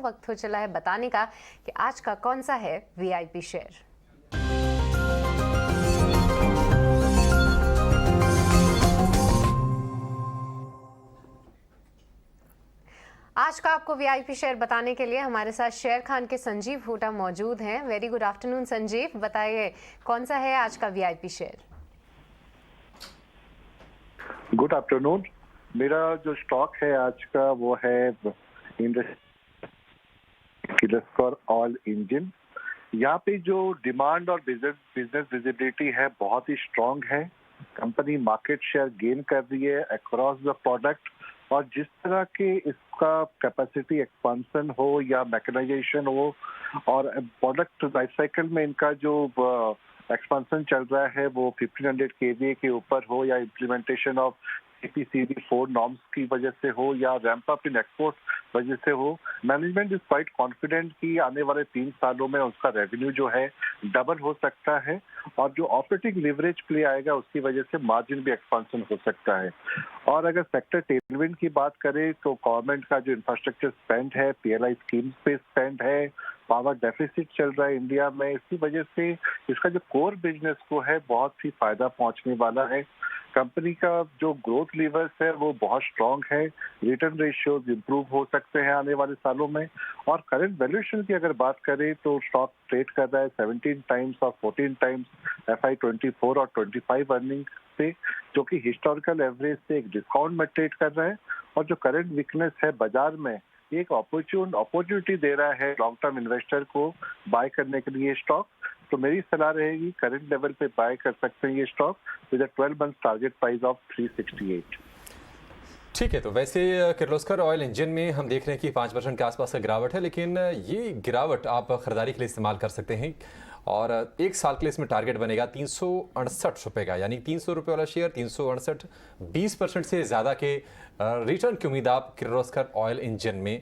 वक्त हो चला है बताने का कि आज का कौन सा है वीआईपी शेयर। आज का आपको वीआईपी शेयर बताने के लिए हमारे साथ शेयर खान के संजीव हुडा मौजूद हैं। वेरी गुड आफ्टरनून संजीव, बताइए कौन सा है आज का वीआईपी शेयर। Good afternoon. मेरा जो स्टॉक है आज का वो है किर्लोस्कर ऑयल इंजन। यहाँ पे जो डिमांड और बिजनेस विजिबिलिटी है बहुत ही स्ट्रांग है। कंपनी मार्केट शेयर गेन कर रही है अक्रॉस द प्रोडक्ट, और जिस तरह के इसका कैपेसिटी एक्सपांशन हो या मैकेनाइजेशन हो और प्रोडक्ट लाइफ साइकिल में इनका जो एक्सपांशन चल रहा है वो 1500 kVA के ऊपर हो या इम्प्लीमेंटेशन ऑफ CPCB4 नॉर्म्स की वजह से हो या रैंप अप इन एक्सपोर्ट वजह से हो, मैनेजमेंट इज क्वाइट कॉन्फिडेंट कि आने वाले 3 सालों में उसका रेवेन्यू जो है डबल हो सकता है, और जो ऑपरेटिंग लिवरेज प्ले आएगा उसकी वजह से मार्जिन भी एक्सपांशन हो सकता है। और अगर सेक्टर टेलविंड की बात करें तो गवर्नमेंट का जो इंफ्रास्ट्रक्चर स्पेंड है, PLI स्कीम्स पे स्पेंड है, पावर डेफिसिट चल रहा है इंडिया में, इसी वजह से इसका जो कोर बिजनेस को है बहुत ही फायदा पहुंचने वाला है। कंपनी का जो ग्रोथ लीवर्स है वो बहुत स्ट्रांग है। रिटर्न रेशियोज इंप्रूव हो सकते हैं आने वाले सालों में। और करंट वैल्यूएशन की अगर बात करें तो स्टॉक ट्रेड कर रहा है 17 टाइम्स और 14 टाइम्स FY24 और 25 अर्निंग से, जो कि हिस्टोरिकल एवरेज से एक डिस्काउंट में ट्रेड कर रहा है। और जो करंट वीकनेस है बाजार में, एक अपॉर्चुनिटी दे रहा है लॉन्ग टर्म इन्वेस्टर को बाय करने के लिए स्टॉक। तो मेरी सलाह रहेगी करंट लेवल पे बाय कर सकते हैं ये stock with a 12 month target price of 368। ठीक है, तो वैसे किर्लोस्कर ऑयल इंजन में हम देख रहे हैं कि 5% के आसपास का गिरावट है, लेकिन ये गिरावट आप खरीदारी के लिए इस्तेमाल कर सकते हैं। और एक साल के लिए इसमें टारगेट बनेगा 368 रुपये का, यानी 300 रुपये वाला शेयर 368, 20% से ज़्यादा के रिटर्न की उम्मीद आप किर्लोस्कर ऑयल इंजन में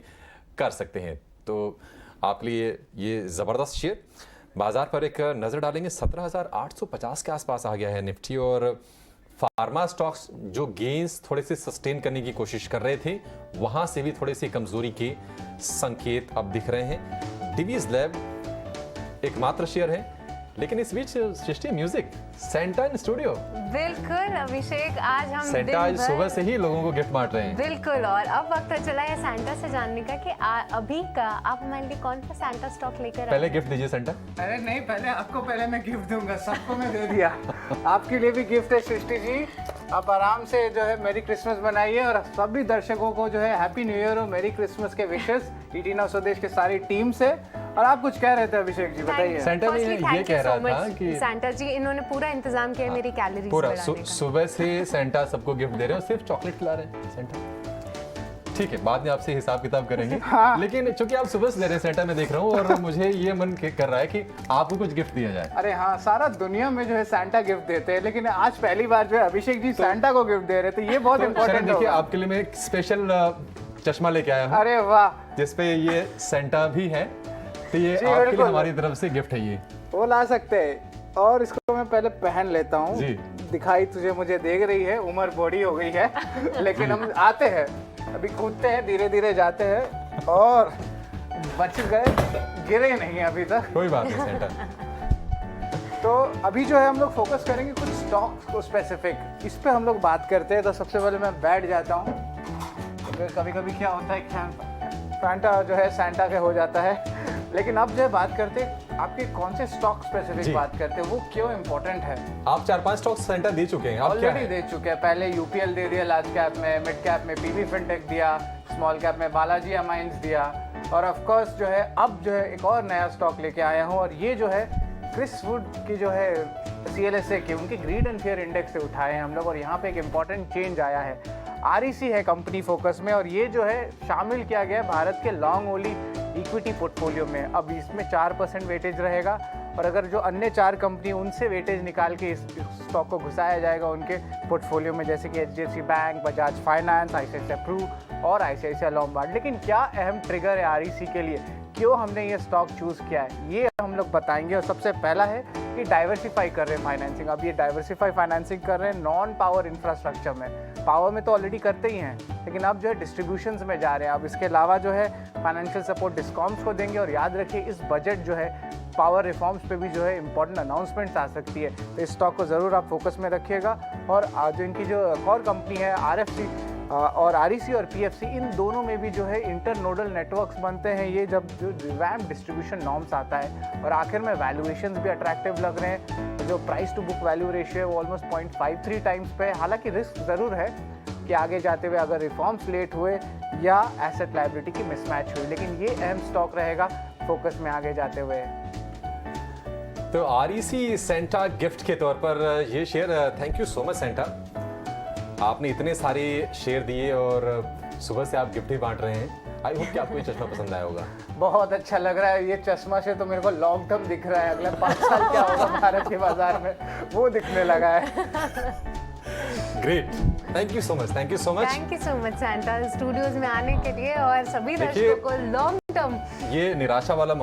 कर सकते हैं। तो आपके लिए ये ज़बरदस्त शेयर। बाजार पर एक नज़र डालेंगे, 17,850 के आसपास आ गया है निफ्टी, और फार्मा स्टॉक्स जो गेंस थोड़े से सस्टेन करने की कोशिश कर रहे थे वहां से भी थोड़ी सी कमजोरी के संकेत अब दिख रहे हैं। डिवीज लैब एकमात्र शेयर है, लेकिन इस बीच सृष्टि म्यूजिक सेंटा इन स्टूडियो। बिल्कुल अभिषेक, आज हम सेंटा आज सुबह से ही लोगों को गिफ्ट बांट रहे हैं। बिल्कुल, और अब वक्त चला है सेंटा से जानने का कि अभी का आप हमारे लिए कौन सा सेंटा स्टॉक लेकर आए। पहले गिफ्ट दीजिए सेंटा। अरे नहीं, पहले मैं गिफ्ट दूंगा, सबको मैं दे दिया। आपके लिए भी गिफ्ट है सृष्टि जी। आप आराम से जो है मेरी क्रिसमस बनाइए, और सभी दर्शकों को जो है हैप्पी न्यू ईयर और मेरी क्रिसमस के विशेस ET Now स्वदेश के सारी टीम से। और आप कुछ कह रहे थे अभिषेक जी, बताइए। सेंटा भी ये कह रहा था कि सेंटा जी इन्होंने पूरा इंतजाम किया मेरी कैलोरीज पूरा सुबह से सेंटा सबको गिफ्ट दे रहे हो, सिर्फ चॉकलेट खिला रहे हैं सेंटा। ठीक है, बाद में आपसे हिसाब किताब करेंगे। हाँ। लेकिन चूंकि आप सुबह से दे रहे हैं सेंटा, मैं देख रहा हूँ, और मुझे ये मन कर रहा है कि आपको कुछ गिफ्ट दिया जाए। अरे हाँ, सारा दुनिया में जो है सेंटा गिफ्ट देते हैं, लेकिन आज पहली बार जो है अभिषेक जी सेंटा को गिफ्ट दे रहे थे, ये बहुत इम्पोर्टेंट। देखिए, आपके लिए मैं एक स्पेशल चश्मा लेके आया हूँ। अरे वाह, जिसपे ये सेंटा भी है, तो ये आपके लिए हमारी तरफ से गिफ्ट है। ये वो ला सकते हैं, और इसको मैं पहले पहन लेता हूँ। दिखाई तुझे मुझे देख रही है, उम्र बड़ी हो गई है, लेकिन हम आते हैं, अभी कूदते हैं, धीरे धीरे जाते हैं, और बच गए, गिरे नहीं अभी तक। कोई बात नहीं सेंटा। तो अभी जो है हम लोग फोकस करेंगे कुछ स्टॉक को स्पेसिफिक, इस पे हम लोग बात करते हैं। तो सबसे पहले मैं बैठ जाता हूँ, क्योंकि कभी कभी क्या होता है फैंटा जो है सेंटा के हो जाता है। लेकिन अब जो बात करते हैं आपके कौन से स्टॉक स्पेसिफिक बात करते हैं, वो क्यों इम्पोर्टेंट है। आप 4-5 स्टॉक सेंटा दे चुके हैं, ऑलरेडी दे चुके हैं। पहले UPL दे दिया लार्ज कैप में, मिड कैप में PB Fintech दिया, स्मॉल कैप में बालाजी अमाइंस दिया, और ऑफ कोर्स जो है अब जो है एक और नया स्टॉक लेके आया हूँ, और ये जो है क्रिस वुड की जो है CLSA के उनके ग्रीड एंड फेयर इंडेक्स से उठाए हैं हम लोग, और यहाँ पे एक इम्पॉर्टेंट चेंज आया है। REC है कंपनी फोकस में, और ये जो है शामिल किया गया है भारत के लॉन्ग ओनली इक्विटी पोर्टफोलियो में। अब इसमें 4% वेटेज रहेगा, और अगर जो अन्य 4 कंपनी उनसे वेटेज निकाल के इस स्टॉक को घुसाया जाएगा उनके पोर्टफोलियो में, जैसे कि HDFC bank, Bajaj finance, ICICI Pru और ICICI लॉम्बार्ड। लेकिन क्या अहम ट्रिगर है REC के लिए, क्यों हमने ये स्टॉक चूज़ किया है, ये हम लोग बताएंगे। और सबसे पहला है कि डाइवर्सिफाई कर रहे हैं फाइनेंसिंग। अब ये डाइवर्सिफाई फाइनेंसिंग कर रहे हैं नॉन पावर इंफ्रास्ट्रक्चर में। पावर में तो ऑलरेडी करते ही हैं, लेकिन अब जो है डिस्ट्रीब्यूशंस में जा रहे हैं। अब इसके अलावा जो है फाइनेंशियल सपोर्ट डिस्कॉम्स को देंगे। और याद रखिए इस बजट जो है पावर रिफॉर्म्स पे भी जो है इंपॉर्टेंट अनाउंसमेंट्स आ सकती है, तो इस स्टॉक को ज़रूर आप फोकस में रखिएगा। और जो इनकी जो और कंपनी है RFC और REC और PFC, इन दोनों में भी जो है इंटरनोडल नेटवर्क्स बनते हैं। ये जब जो रिवैम्प डिस्ट्रीब्यूशन नॉर्म्स आता है और आखिर में वैल्यूएशंस भी अट्रैक्टिव लग रहे हैं। जो price to book value ratio है वो ऑलमोस्ट 0.53 टाइम्स पे है। हालांकि रिस्क ज़रूर है कि आगे जाते हुए अगर रिफॉर्म्स लेट हुए या एसेट लायबिलिटी की मिसमैच हुई, लेकिन ये अहम स्टॉक रहेगा फोकस में आगे जाते हुए। तो REC सेंटा गिफ्ट के तौर पर ये share, thank you so much Santa, आपने इतने सारे शेयर दिए और सुबह से आप गिफ्ट ही बांट रहे हैं। आई होप कि आपको ये चश्मा पसंद आया होगा। बहुत अच्छा लग रहा है। ये चश्मा से तो मेरे को लॉन्ग टर्म दिख रहा है, अगले 5 साल क्या होगा भारत के बाजार में वो दिखने लगा है। Great, thank you so much, thank you so much. Thank you so much Santa studios में आने के लिए और सभी देखिए, दर्शकों को लॉन्ग टर्म ये निराशा वाला